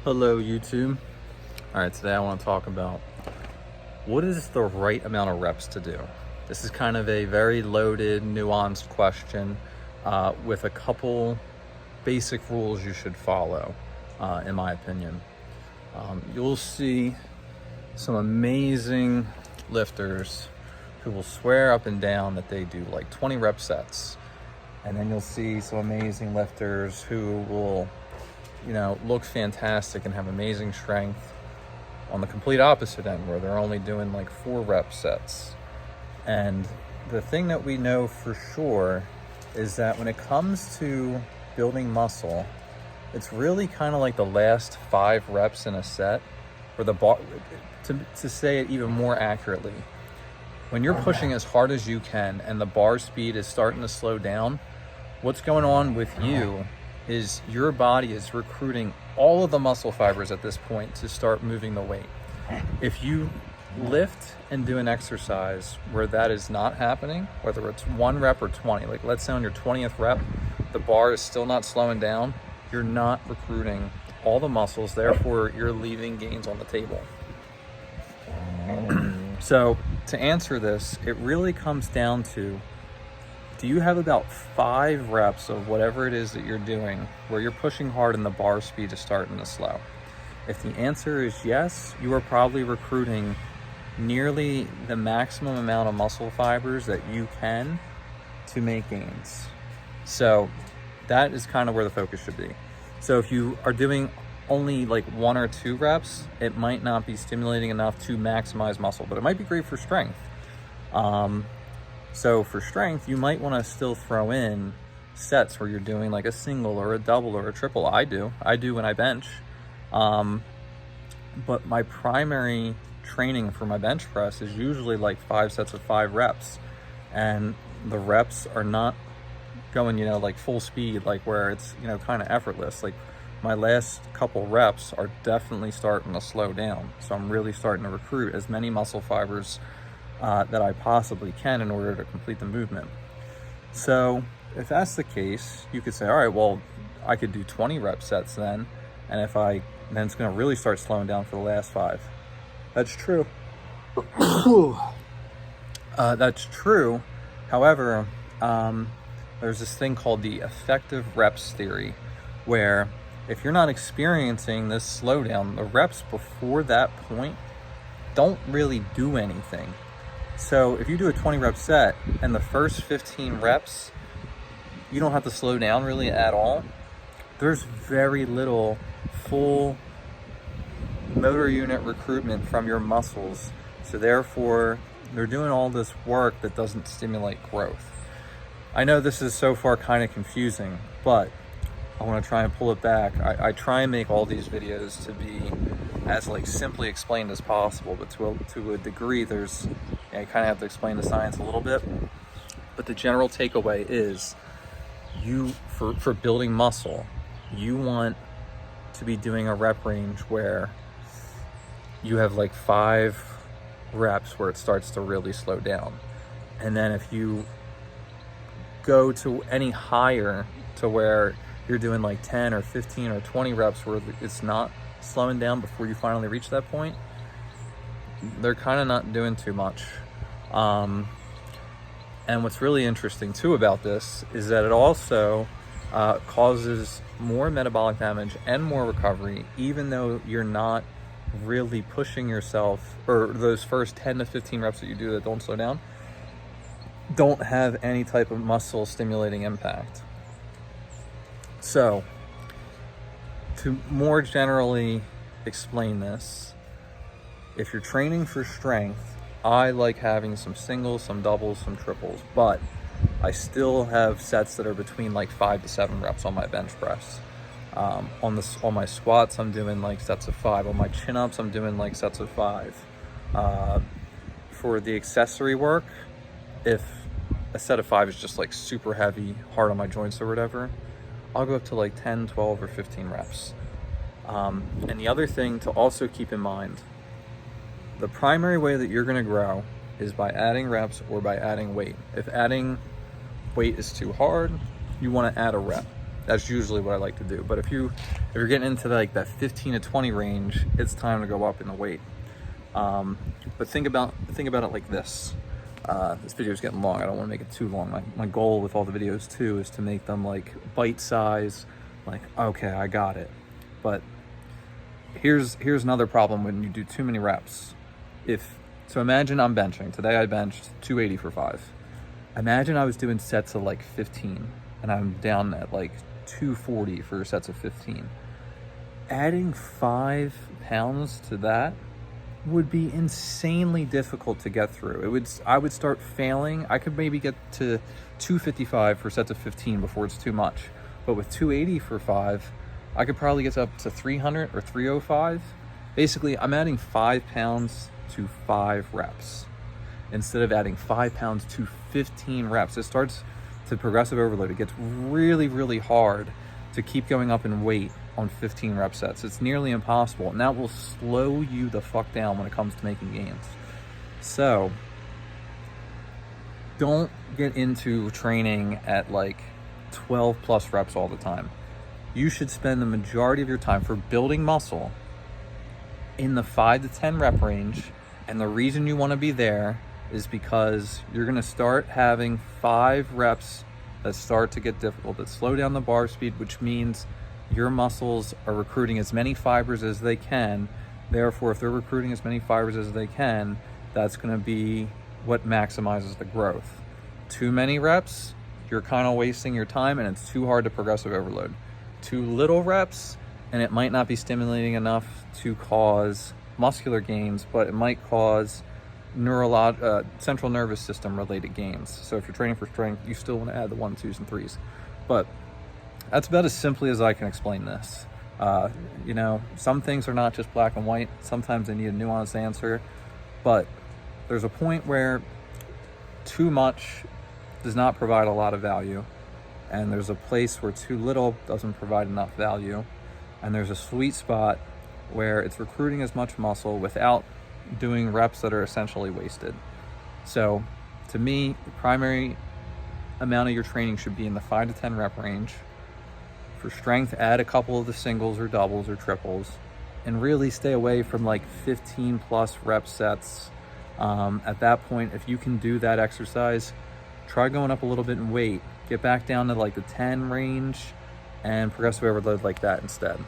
Hello YouTube. All right, today I want to talk about what is the right amount of reps to do. This is kind of a very loaded, nuanced question with a couple basic rules you should follow, in my opinion. You'll see some amazing lifters who will swear up and down that they do like 20 rep sets. And then you'll see some amazing lifters who will look fantastic and have amazing strength on the complete opposite end, where they're only doing like 4 rep sets. And the thing that we know for sure is that when it comes to building muscle, it's really kind of like the last 5 reps in a set, where the bar, to say it even more accurately, when you're pushing as hard as you can and the bar speed is starting to slow down, what's going on with you is your body is recruiting all of the muscle fibers at this point to start moving the weight. If you lift and do an exercise where that is not happening, whether it's 1 rep or 20, like let's say on your 20th rep, the bar is still not slowing down, you're not recruiting all the muscles, therefore you're leaving gains on the table. So to answer this, it really comes down to, do you have about 5 reps of whatever it is that you're doing where you're pushing hard and the bar speed is starting to slow? If the answer is yes, you are probably recruiting nearly the maximum amount of muscle fibers that you can to make gains. So that is kind of where the focus should be. So if you are doing only like 1 or 2 reps, it might not be stimulating enough to maximize muscle, but it might be great for strength. So for strength, you might want to still throw in sets where you're doing like a single or a double or a triple. I do when I bench. But my primary training for my bench press is usually like 5 sets of 5 reps. And the reps are not going, like full speed, like where it's, kind of effortless. Like my last couple reps are definitely starting to slow down. So I'm really starting to recruit as many muscle fibers that I possibly can in order to complete the movement. So if that's the case, you could say, all right, well, I could do 20 rep sets then, and then it's going to really start slowing down for the last 5. That's true. That's true. However, there's this thing called the effective reps theory, where if you're not experiencing this slowdown, the reps before that point don't really do anything. So if you do a 20 rep set and the first 15 reps, you don't have to slow down really at all, there's very little full motor unit recruitment from your muscles. So therefore, they're doing all this work that doesn't stimulate growth. I know this is so far kind of confusing, but I want to try and pull it back. I try and make all these videos to be as like simply explained as possible, but to a degree, there's, you kind of have to explain the science a little bit. But the general takeaway is, for building muscle, you want to be doing a rep range where you have like 5 reps where it starts to really slow down. And then if you go to any higher, to where you're doing like 10 or 15 or 20 reps where it's not slowing down before you finally reach that point, they're kind of not doing too much. And what's really interesting too about this is that it also causes more metabolic damage and more recovery, even though you're not really pushing yourself, or those first 10 to 15 reps that you do that don't slow down don't have any type of muscle stimulating impact. So to more generally explain this, if you're training for strength, I like having some singles, some doubles, some triples, but I still have sets that are between like 5 to 7 reps on my bench press. On my squats, I'm doing like sets of 5. On my chin-ups, I'm doing like sets of 5. For the accessory work, if a set of 5 is just like super heavy, hard on my joints or whatever, I'll go up to like 10, 12, or 15 reps. And the other thing to also keep in mind, the primary way that you're going to grow is by adding reps or by adding weight. If adding weight is too hard, you want to add a rep. That's usually what I like to do. But if you're getting into like that 15 to 20 range, it's time to go up in the weight. But think about it like this. This video is getting long. I don't want to make it too long. My goal with all the videos too is to make them like bite size, like, okay, I got it. But here's another problem when you do too many reps. So imagine I'm benching. Today I benched 280 for 5. Imagine I was doing sets of like 15 and I'm down at like 240 for sets of 15. Adding 5 pounds to that would be insanely difficult to get through. I would start failing. I could maybe get to 255 for sets of 15 before it's too much. But with 280 for 5, I could probably get up to 300 or 305. Basically, I'm adding 5 pounds to 5 reps instead of adding 5 pounds to 15 reps. It starts to progressive overload. It gets really, really hard to keep going up in weight on 15 rep sets. It's nearly impossible, and that will slow you the fuck down when it comes to making gains. So don't get into training at like 12 plus reps all the time. You should spend the majority of your time for building muscle in the 5 to 10 rep range. And the reason you want to be there is because you're going to start having 5 reps that start to get difficult, that slow down the bar speed, which means your muscles are recruiting as many fibers as they can. Therefore, if they're recruiting as many fibers as they can, that's going to be what maximizes the growth. Too many reps, you're kind of wasting your time, and it's too hard to progressive overload. Too little reps, and it might not be stimulating enough to cause muscular gains, but it might cause central nervous system related gains. So if you're training for strength, you still want to add the 1, 2s, and 3s. But that's about as simply as I can explain this. Some things are not just black and white. Sometimes they need a nuanced answer, but there's a point where too much does not provide a lot of value, and there's a place where too little doesn't provide enough value, and there's a sweet spot where it's recruiting as much muscle without doing reps that are essentially wasted. So to me, the primary amount of your training should be in the 5 to 10 rep range. For strength, add a couple of the singles or doubles or triples, and really stay away from like 15 plus rep sets. At that point, if you can do that exercise, try going up a little bit in weight, get back down to like the 10 range, and progressive overload like that instead.